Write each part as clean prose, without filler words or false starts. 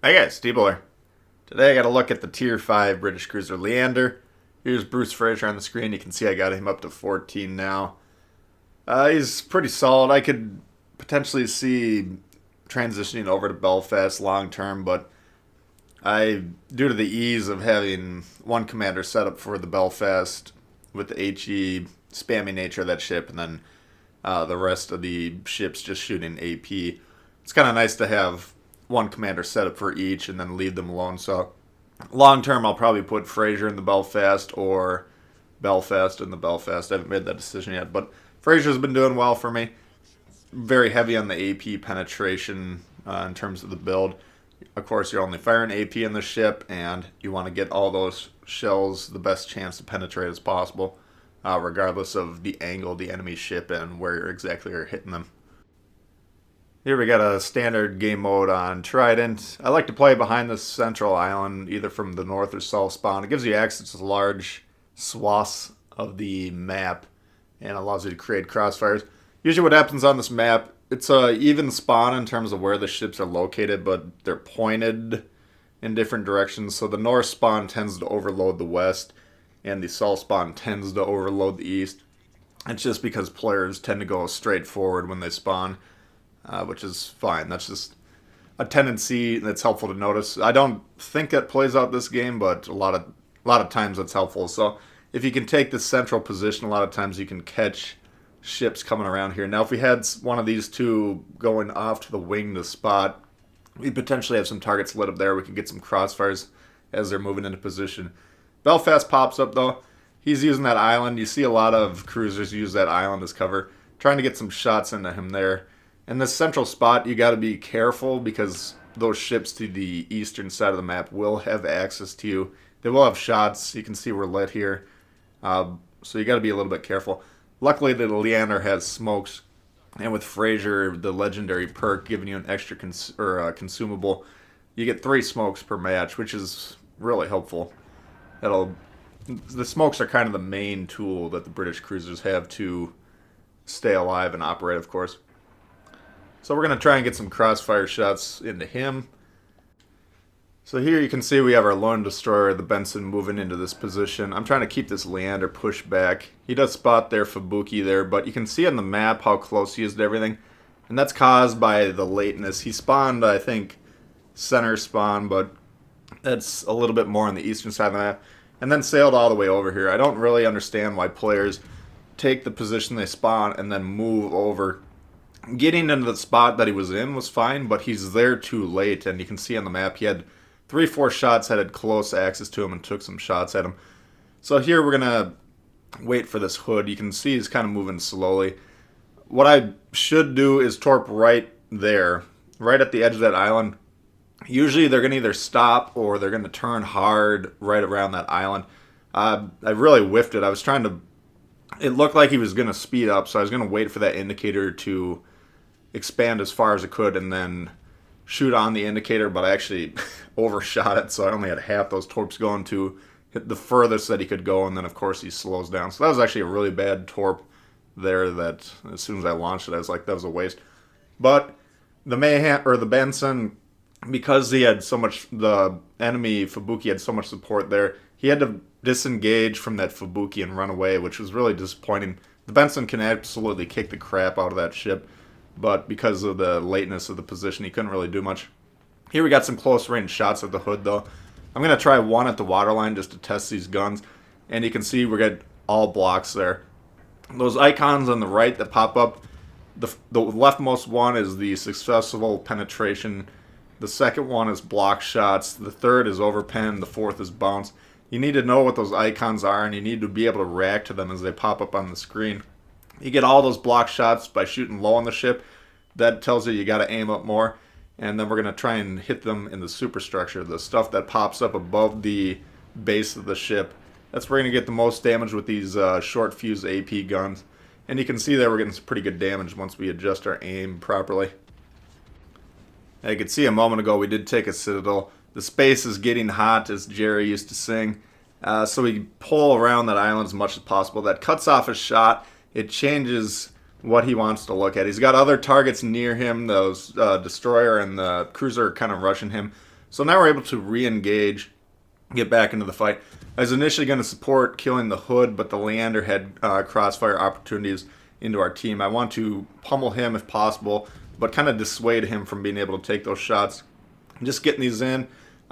Hey guys, Steebler. Today I got to look at the Tier 5 British cruiser Leander. Here's Bruce Fraser on the screen. You can see I got him up to 14 now. He's pretty solid. I could potentially see transitioning over to Belfast long term, but due to the ease of having one commander set up for the Belfast with the HE spammy nature of that ship, and then the rest of the ships just shooting AP, it's kind of nice to have one commander set up for each and then leave them alone. So long term, I'll probably put Fraser in the Belfast or Belfast in the Belfast. I haven't made that decision yet, but Fraser's been doing well for me. Very heavy on the AP penetration in terms of the build. Of course, you're only firing AP in the ship, and you want to get all those shells the best chance to penetrate as possible, regardless of the angle of the enemy ship and where exactly you're hitting them. Here we got a standard game mode on Trident. I like to play behind the central island, either from the north or south spawn. It gives you access to large swaths of the map and allows you to create crossfires. Usually what happens on this map, it's a even spawn in terms of where the ships are located, but they're pointed in different directions. So the north spawn tends to overload the west, and the south spawn tends to overload the east. It's just because players tend to go straight forward when they spawn, which is fine. That's just a tendency that's helpful to notice. I don't think that plays out this game, but a lot of times that's helpful. So if you can take the central position, a lot of times you can catch ships coming around here. Now, if we had one of these two going off to the wing to spot, we potentially have some targets lit up there. We can get some crossfires as they're moving into position. Belfast pops up, though. He's using that island. You see a lot of cruisers use that island as cover, trying to get some shots into him there. In this central spot, you got to be careful because those ships to the eastern side of the map will have access to you. They will have shots. You can see we're lit here. So you got to be a little bit careful. Luckily, the Leander has smokes, and with Fraser, the legendary perk giving you an extra consumable, you get 3 smokes per match, which is really helpful. The smokes are kind of the main tool that the British cruisers have to stay alive and operate, of course. So we're going to try and get some crossfire shots into him. So here you can see we have our lone destroyer, the Benson, moving into this position. I'm trying to keep this Leander pushed back. He does spot their Fubuki there, but you can see on the map how close he is to everything. And that's caused by the lateness. He spawned, I think, center spawn, but that's a little bit more on the eastern side of the map. And then sailed all the way over here. I don't really understand why players take the position they spawn and then move over. Getting into the spot that he was in was fine, but he's there too late. And you can see on the map he had 3-4 shots that had close access to him and took some shots at him. So here we're going to wait for this hood. You can see he's kind of moving slowly. What I should do is torp right there, right at the edge of that island. Usually they're going to either stop or they're going to turn hard right around that island. I really whiffed it. I was trying to... It looked like he was going to speed up, so I was going to wait for that indicator to expand as far as it could and then shoot on the indicator, but I actually overshot it, so I only had half those torps going to hit the furthest that he could go, and then of course he slows down. So that was actually a really bad torp there that as soon as I launched it, I was like, that was a waste. But the Mayhem, or the Benson, because he had so much, the enemy Fubuki had so much support there, he had to disengage from that Fubuki and run away, which was really disappointing. The Benson can absolutely kick the crap out of that ship, but because of the lateness of the position, he couldn't really do much. Here we got some close range shots at the hood, though. I'm going to try one at the waterline just to test these guns, and you can see we got all blocks there. Those icons on the right that pop up, the leftmost one is the successful penetration, the second one is block shots, the third is overpen, the fourth is bounce. You need to know what those icons are, and you need to be able to react to them as they pop up on the screen. You get all those block shots by shooting low on the ship. That tells you got to aim up more. And then we're going to try and hit them in the superstructure, the stuff that pops up above the base of the ship. That's where we're going to get the most damage with these short fuse AP guns. And you can see that we're getting some pretty good damage once we adjust our aim properly. Now you could see a moment ago we did take a citadel. The space is getting hot, as Jerry used to sing. So we pull around that island as much as possible. That cuts off his shot. It changes what he wants to look at. He's got other targets near him. Those destroyer and the cruiser are kind of rushing him. So now we're able to re-engage, get back into the fight. I was initially going to support killing the Hood, but the Leander had crossfire opportunities into our team. I want to pummel him if possible, but kind of dissuade him from being able to take those shots. Just getting these in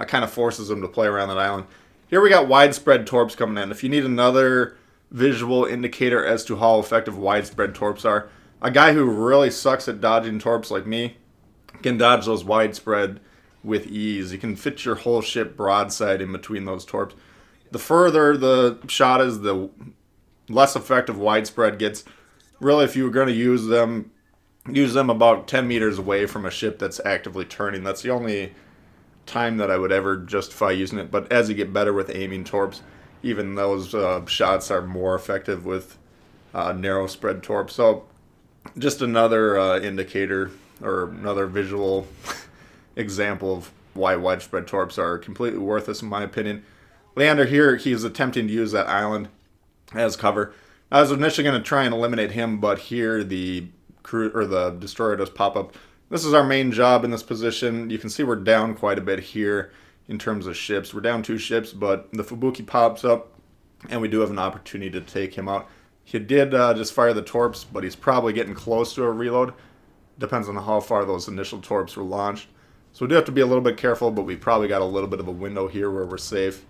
kind of forces him to play around that island. Here we got widespread torps coming in. If you need another visual indicator as to how effective widespread torps are, a guy who really sucks at dodging torps like me can dodge those widespread with ease. You can fit your whole ship broadside in between those torps. The further the shot is, the less effective widespread gets. Really, if you were going to use them about 10 meters away from a ship that's actively turning. That's the only time that I would ever justify using it. But as you get better with aiming torps, even those shots are more effective with narrow spread torps. So just another indicator or another visual example of why widespread torps are completely worthless in my opinion. Leander here, he's attempting to use that island as cover. I was initially going to try and eliminate him, but here the destroyer does pop up. This is our main job in this position. You can see we're down quite a bit here in terms of ships. We're down 2 ships, but the Fubuki pops up, and we do have an opportunity to take him out. He did just fire the torps, but he's probably getting close to a reload. Depends on how far those initial torps were launched. So we do have to be a little bit careful, but we probably got a little bit of a window here where we're safe.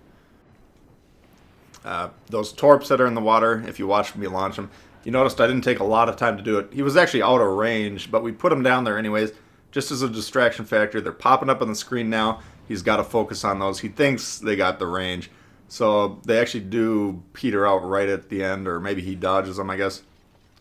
Those torps that are in the water, if you watched me launch them, you noticed I didn't take a lot of time to do it. He was actually out of range, but we put him down there anyways, just as a distraction factor. They're popping up on the screen now. He's got to focus on those. He thinks they got the range. So they actually do peter out right at the end, or maybe he dodges them, I guess.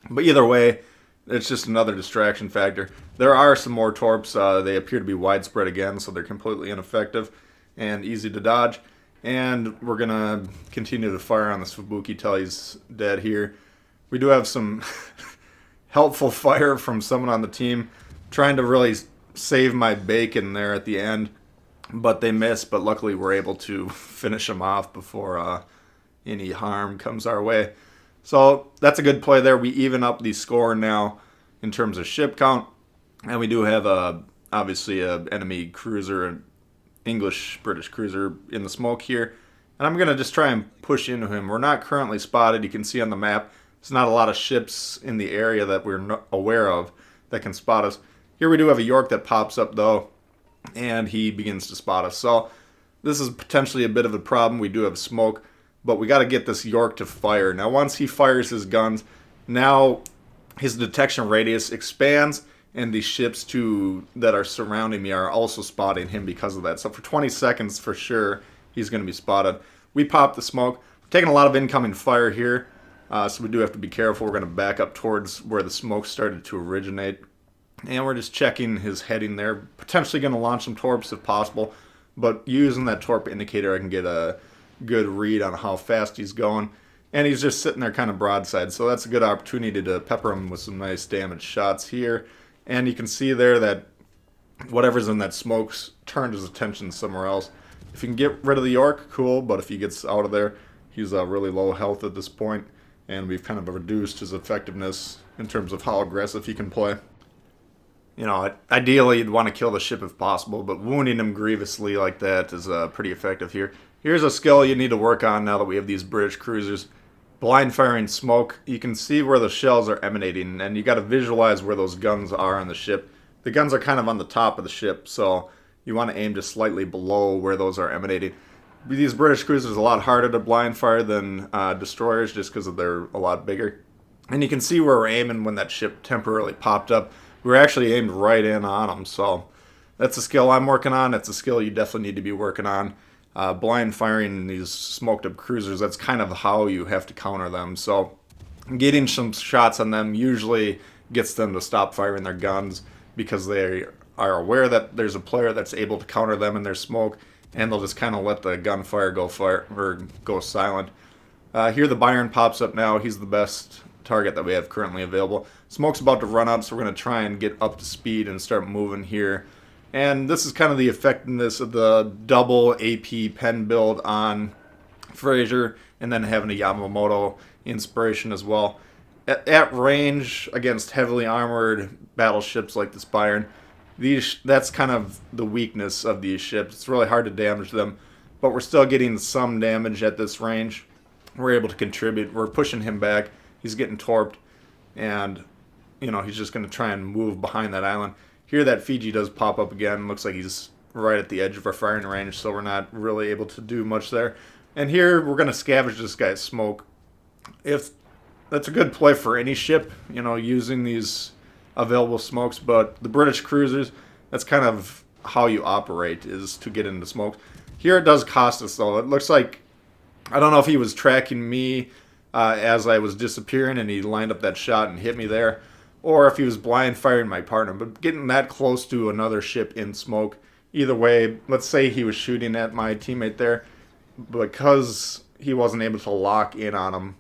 But either way, it's just another distraction factor. There are some more torps. They appear to be widespread again, so they're completely ineffective and easy to dodge. And we're going to continue to fire on this Fubuki till he's dead here. We do have some helpful fire from someone on the team trying to really save my bacon there at the end. But they miss, but luckily we're able to finish them off before any harm comes our way. So that's a good play there. We even up the score now in terms of ship count. And we do have, obviously, an enemy cruiser, an English-British cruiser in the smoke here. And I'm going to just try and push into him. We're not currently spotted. You can see on the map, there's not a lot of ships in the area that we're aware of that can spot us. Here we do have a York that pops up, though, and he begins to spot us. So this is potentially a bit of a problem. We do have smoke, but we got to get this York to fire. Now, once he fires his guns, now his detection radius expands, and the ships that are surrounding me are also spotting him because of that. So for 20 seconds, for sure, he's going to be spotted. We pop the smoke. We're taking a lot of incoming fire here, so we do have to be careful. We're going to back up towards where the smoke started to originate. And we're just checking his heading there. Potentially going to launch some torps if possible. But using that torp indicator, I can get a good read on how fast he's going. And he's just sitting there kind of broadside. So that's a good opportunity to pepper him with some nice damage shots here. And you can see there that whatever's in that smoke's turned his attention somewhere else. If you can get rid of the York, cool. But if he gets out of there, he's really low health at this point. And we've kind of reduced his effectiveness in terms of how aggressive he can play. You know, ideally you'd want to kill the ship if possible, but wounding him grievously like that is pretty effective here. Here's a skill you need to work on now that we have these British cruisers. Blind firing smoke. You can see where the shells are emanating, and you got to visualize where those guns are on the ship. The guns are kind of on the top of the ship, so you want to aim just slightly below where those are emanating. These British cruisers are a lot harder to blind fire than destroyers just because they're a lot bigger. And you can see where we're aiming when that ship temporarily popped up. We were actually aimed right in on them, so that's a skill I'm working on. It's a skill you definitely need to be working on. Blind firing these smoked up cruisers, that's kind of how you have to counter them. So getting some shots on them usually gets them to stop firing their guns because they are aware that there's a player that's able to counter them in their smoke, and they'll just kind of let the gunfire go silent. Here the Byron pops up now. He's the best target that we have currently available. Smoke's about to run up, so we're going to try and get up to speed and start moving here. And this is kind of the effectiveness of the double AP pen build on Fraser, and then having a Yamamoto inspiration as well. At range against heavily armored battleships like this Byron, That's kind of the weakness of these ships. It's really hard to damage them, but we're still getting some damage at this range. We're able to contribute. We're pushing him back. He's getting torped, and he's just going to try and move behind that island. Here that Fiji does pop up again. Looks like he's right at the edge of our firing range, so we're not really able to do much there. And here we're going to scavenge this guy's smoke. If that's a good play for any ship, using these available smokes, but the British cruisers, that's kind of how you operate, is to get into smokes. Here it does cost us, though. It looks like, I don't know if he was tracking me as I was disappearing and he lined up that shot and hit me there, or if he was blind firing my partner. But getting that close to another ship in smoke, either way, let's say he was shooting at my teammate there, because he wasn't able to lock in on him.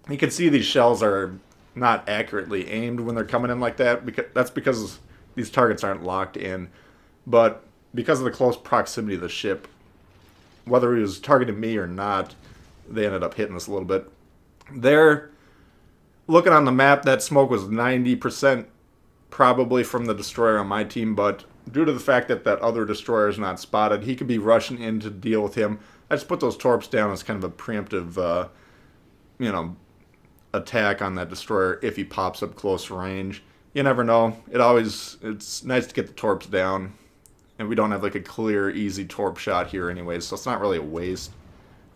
You can see these shells are not accurately aimed when they're coming in like that. That's because these targets aren't locked in. But because of the close proximity of the ship, whether he was targeting me or not, they ended up hitting us a little bit. There, looking on the map, that smoke was 90% probably from the destroyer on my team, but due to the fact that that other destroyer is not spotted, he could be rushing in to deal with him. I just put those torps down as kind of a preemptive, attack on that destroyer if he pops up close range. You never know. It's nice to get the torps down, and we don't have like a clear, easy torp shot here anyways, so it's not really a waste.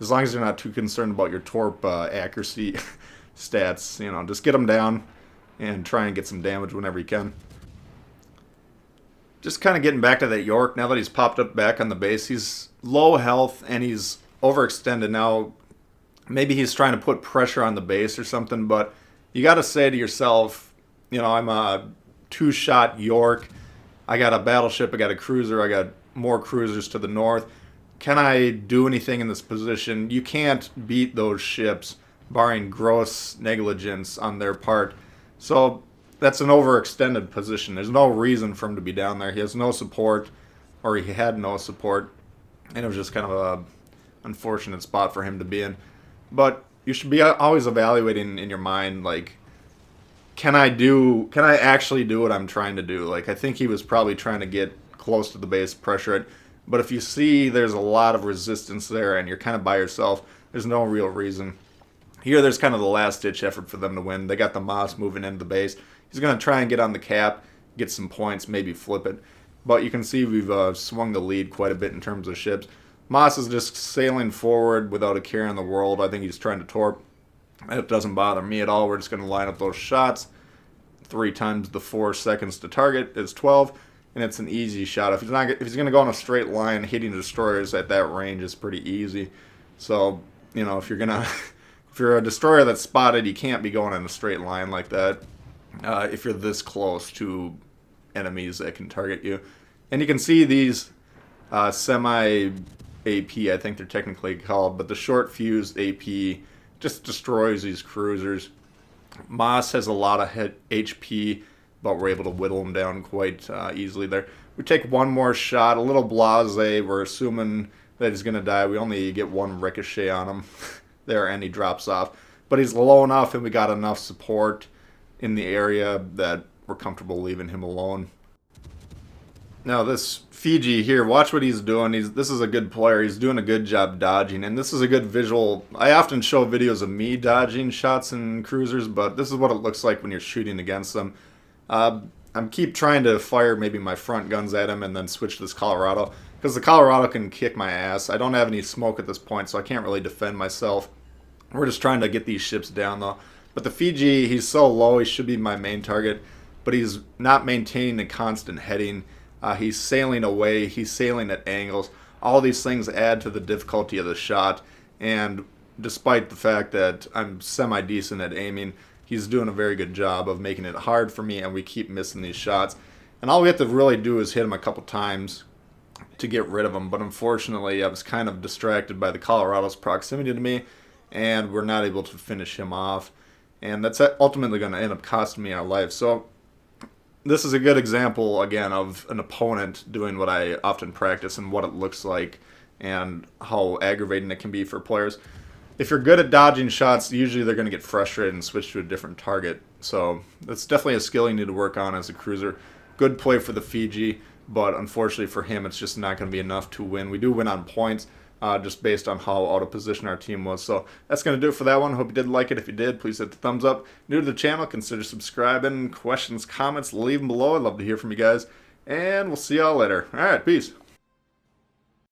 As long as you're not too concerned about your torp accuracy stats, just get them down and try and get some damage whenever you can. Just kind of getting back to that York, now that he's popped up back on the base, he's low health and he's overextended now. Maybe he's trying to put pressure on the base or something, but you got to say to yourself, I'm a 2-shot York. I got a battleship, I got a cruiser, I got more cruisers to the north. Can I do anything in this position? You can't beat those ships, barring gross negligence on their part. So that's an overextended position. There's no reason for him to be down there. He has no support, or he had no support, and it was just kind of a unfortunate spot for him to be in. But you should be always evaluating in your mind, like, can I actually do what I'm trying to do? Like, I think he was probably trying to get close to the base, pressure it. But if you see there's a lot of resistance there and you're kind of by yourself, there's no real reason. Here, there's kind of the last-ditch effort for them to win. They got the Moss moving into the base. He's going to try and get on the cap, get some points, maybe flip it. But you can see we've swung the lead quite a bit in terms of ships. Moss is just sailing forward without a care in the world. I think he's trying to torp. It doesn't bother me at all. We're just going to line up those shots. 3 times the 4 seconds to target is 12, and it's an easy shot. If he's going to go on a straight line, hitting destroyers at that range is pretty easy. So, if you're a destroyer that's spotted, you can't be going in a straight line like that if you're this close to enemies that can target you. And you can see these semi-AP, I think they're technically called, but the short fuse AP just destroys these cruisers. Moss has a lot of HP, but we're able to whittle him down quite easily there. We take one more shot, a little blasé. We're assuming that he's going to die. We only get one ricochet on him there, and he drops off. But he's low enough, and we got enough support in the area that we're comfortable leaving him alone. Now this Fiji here, watch what he's doing. This is a good player. He's doing a good job dodging, and this is a good visual. I often show videos of me dodging shots in cruisers, but this is what it looks like when you're shooting against them. I'm keep trying to fire maybe my front guns at him and then switch to this Colorado, because the Colorado can kick my ass. I don't have any smoke at this point, so I can't really defend myself. We're just trying to get these ships down, though. But the Fiji, he's so low, he should be my main target, but he's not maintaining a constant heading. He's sailing away, he's sailing at angles. All these things add to the difficulty of the shot, and despite the fact that I'm semi-decent at aiming, he's doing a very good job of making it hard for me, and we keep missing these shots. And all we have to really do is hit him a couple times to get rid of him, but unfortunately I was kind of distracted by the Colorado's proximity to me, and we're not able to finish him off. And that's ultimately going to end up costing me our life. So this is a good example, again, of an opponent doing what I often practice and what it looks like and how aggravating it can be for players. If you're good at dodging shots, usually they're going to get frustrated and switch to a different target. So that's definitely a skill you need to work on as a cruiser. Good play for the Fiji, but unfortunately for him, it's just not going to be enough to win. We do win on points, just based on how out of position our team was. So that's going to do it for that one. Hope you did like it. If you did, please hit the thumbs up. New to the channel, consider subscribing. Questions, comments, leave them below. I'd love to hear from you guys. And we'll see y'all later. All right, peace.